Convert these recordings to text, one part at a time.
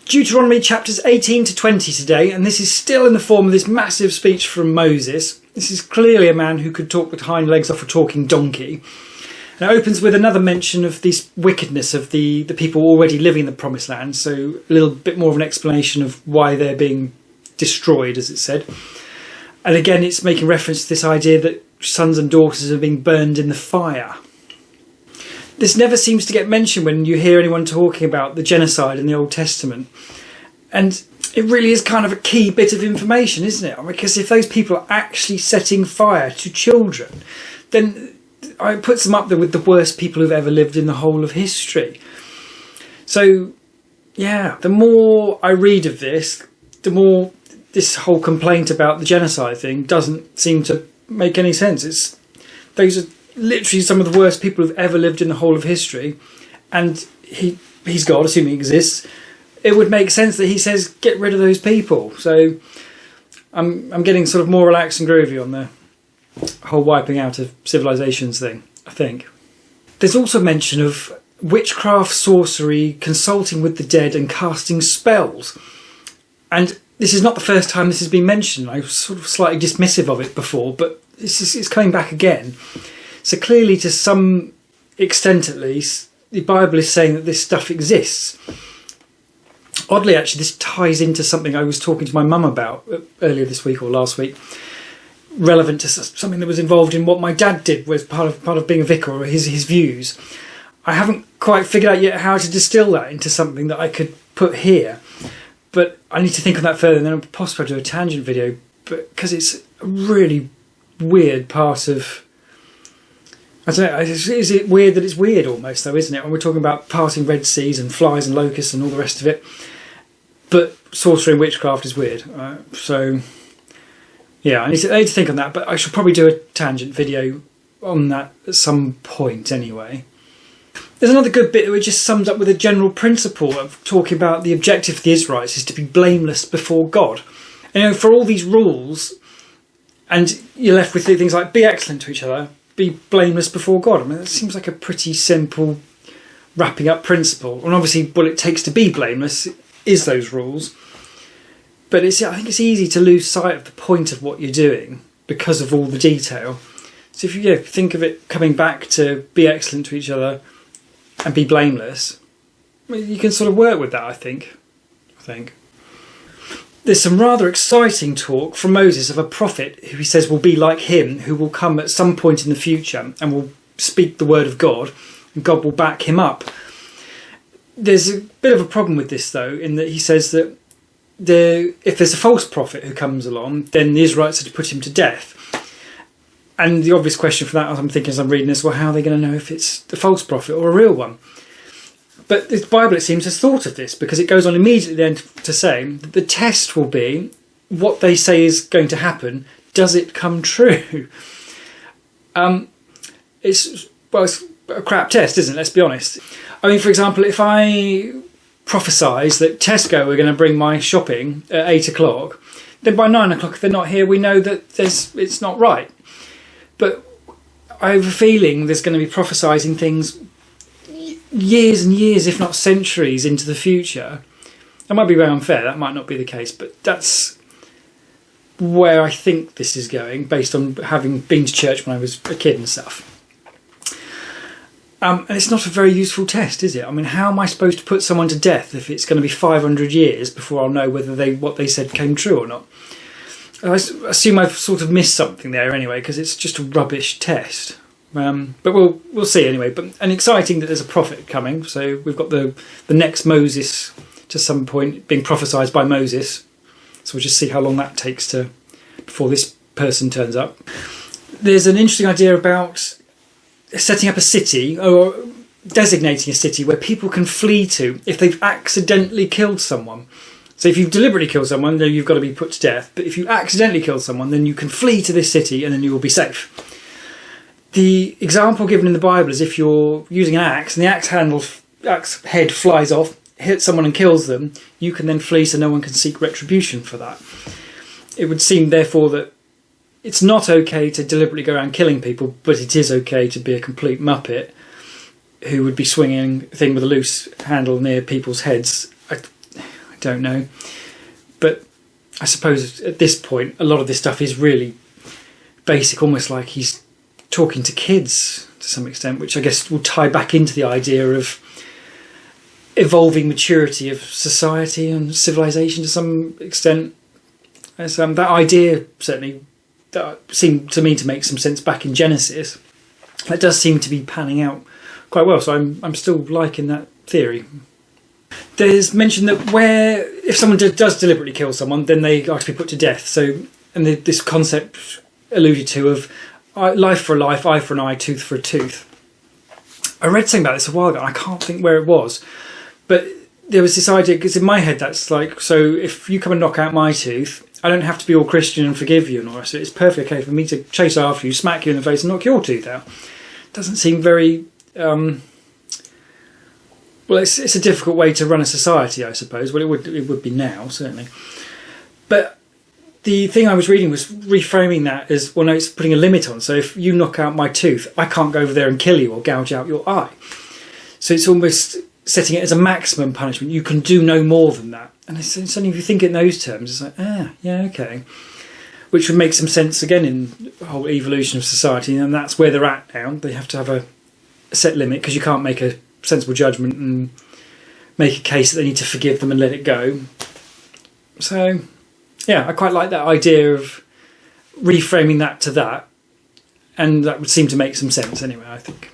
Deuteronomy chapters 18 to 20 today, and this is still in the form of this massive speech from Moses. This is clearly a man who could talk with hind legs off a talking donkey. And it opens with another mention of this wickedness of the people already living in the promised land, so a little bit more of an explanation of why they're being destroyed, as it said. And again, it's making reference to this idea that sons and daughters are being burned in the fire. This never seems to get mentioned when you hear anyone talking about the genocide in the Old Testament. And it really is kind of a key bit of information, isn't it? Because if those people are actually setting fire to children, then it puts them up there with the worst people who've ever lived in the whole of history. So, yeah, the more I read of this, the more this whole complaint about the genocide thing doesn't seem to make any sense. Those are literally some of the worst people who've ever lived in the whole of history, and he's God, assuming he exists. It would make sense that he says get rid of those people. So I'm getting sort of more relaxed and groovy on the whole wiping out of civilizations thing, I think. There's also mention of witchcraft, sorcery, consulting with the dead and casting spells. And this is not the first time this has been mentioned. I was sort of slightly dismissive of it before, but it's coming back again. So clearly, to some extent at least, the Bible is saying that this stuff exists. Oddly, actually, this ties into something I was talking to my mum about earlier this week or last week, relevant to something that was involved in what my dad did, was part of being a vicar, or his views. I haven't quite figured out yet how to distill that into something that I could put here, but I need to think on that further, and then I'll possibly do a tangent video, because it's a really weird part of... I don't know, is it weird that it's weird almost though, isn't it? When we're talking about parting Red Seas and flies and locusts and all the rest of it. But sorcery and witchcraft is weird. So, yeah, I need to think on that. But I should probably do a tangent video on that at some point anyway. There's another good bit that just sums up with a general principle of talking about the objective for the Israelites is to be blameless before God. And for all these rules, and you're left with things like be excellent to each other, be blameless before God. I mean, that seems like a pretty simple wrapping up principle. And obviously what it takes to be blameless is those rules. But I think it's easy to lose sight of the point of what you're doing because of all the detail. So if you think of it coming back to be excellent to each other and be blameless, you can sort of work with that, I think. There's some rather exciting talk from Moses of a prophet who he says will be like him, who will come at some point in the future and will speak the word of God, and God will back him up. There's a bit of a problem with this, though, in that he says that if there's a false prophet who comes along, then the Israelites are to put him to death. And the obvious question for that, I'm thinking as I'm reading this, well, how are they going to know if it's a false prophet or a real one? But the Bible, it seems, has thought of this, because it goes on immediately then to say that the test will be what they say is going to happen. Does it come true? It's a crap test, isn't it? Let's be honest. I mean, for example, if I prophesise that Tesco are going to bring my shopping at 8 o'clock, then by 9 o'clock, if they're not here, we know that it's not right. But I have a feeling there's going to be prophesying things years and years, if not centuries, into the future. That might be very unfair, that might not be the case, but that's where I think this is going, based on having been to church when I was a kid and stuff. And it's not a very useful test, is it? I mean, how am I supposed to put someone to death if it's going to be 500 years before I'll know whether what they said came true or not? I assume I've sort of missed something there anyway, because it's just a rubbish test. But we'll see anyway. And exciting that there's a prophet coming. So we've got the next Moses to some point being prophesied by Moses. So we'll just see how long that takes before this person turns up. There's an interesting idea about setting up a city, or designating a city where people can flee to if they've accidentally killed someone. So if you've deliberately killed someone, then you've got to be put to death. But if you accidentally kill someone, then you can flee to this city and then you will be safe. The example given in the Bible is if you're using an axe and the axe head flies off, hits someone and kills them, you can then flee so no one can seek retribution for that. It would seem, therefore, that it's not okay to deliberately go around killing people, but it is okay to be a complete muppet who would be swinging a thing with a loose handle near people's heads. I don't know. But I suppose at this point, a lot of this stuff is really basic, almost like he's talking to kids to some extent, which I guess will tie back into the idea of evolving maturity of society and civilization to some extent. As, that idea certainly seemed to me to make some sense back in Genesis. That does seem to be panning out quite well, so I'm still liking that theory. There's mention that if someone does deliberately kill someone, then they are to be put to death. So, and this concept alluded to of life for a life, eye for an eye, tooth for a tooth. I read something about this a while ago. I can't think where it was, but there was this idea, because in my head that's like, so if you come and knock out my tooth, I don't have to be all Christian and forgive you and all that. So it's perfectly okay for me to chase after you, smack you in the face and knock your tooth out. Doesn't seem very... well, it's a difficult way to run a society, I suppose. Well, it would be now, certainly. But the thing I was reading was reframing that as, well, no, it's putting a limit on. So if you knock out my tooth, I can't go over there and kill you or gouge out your eye. So it's almost setting it as a maximum punishment. You can do no more than that. And suddenly if you think in those terms, it's like, yeah, okay. Which would make some sense, again, in the whole evolution of society. And that's where they're at now. They have to have a set limit, because you can't make a sensible judgment and make a case that they need to forgive them and let it go. So, yeah, I quite like that idea of reframing that to that. And that would seem to make some sense anyway, I think.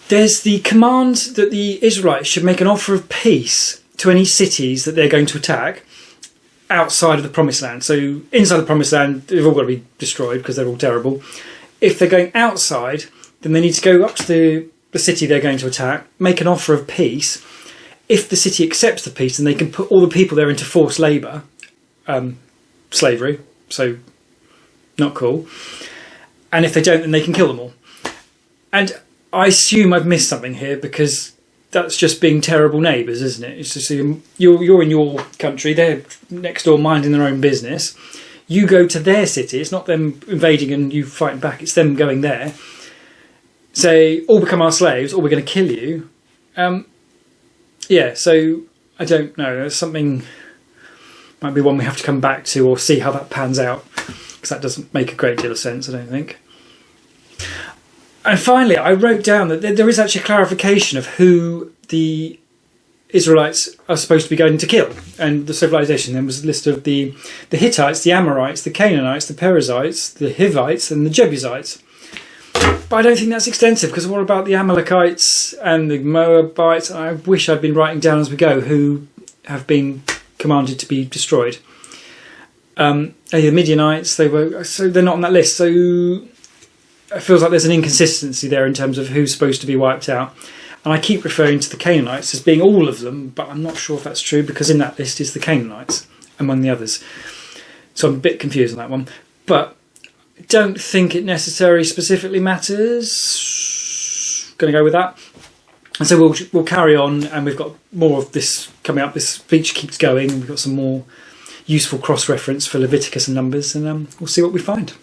There's the command that the Israelites should make an offer of peace to any cities that they're going to attack outside of the Promised Land. So inside the Promised Land, they've all got to be destroyed because they're all terrible. If they're going outside, then they need to go up to the city they're going to attack, make an offer of peace. If the city accepts the peace, then they can put all the people there into forced labour, slavery, so not cool. And if they don't, then they can kill them all. And I assume I've missed something here, because that's just being terrible neighbours, isn't it? It's just you're in your country, they're next door minding their own business. You go to their city, it's not them invading and you fighting back, it's them going there. Say, all become our slaves, or we're going to kill you. Yeah, so I don't know. There's something, might be one we have to come back to or see how that pans out, because that doesn't make a great deal of sense, I don't think. And finally, I wrote down that there is actually a clarification of who the Israelites are supposed to be going to kill. And the civilization then was a list of the Hittites, the Amorites, the Canaanites, the Perizzites, the Hivites and the Jebusites. But I don't think that's extensive, because what about the Amalekites and the Moabites? I wish I'd been writing down as we go who have been commanded to be destroyed. The Midianites, so they're not on that list. So it feels like there's an inconsistency there in terms of who's supposed to be wiped out. And I keep referring to the Canaanites as being all of them, but I'm not sure if that's true, because in that list is the Canaanites among the others. So I'm a bit confused on that one. But I don't think it necessarily specifically matters. Going to go with that. And so we'll carry on, and we've got more of this coming up. This speech keeps going, and we've got some more useful cross-reference for Leviticus and Numbers, and we'll see what we find.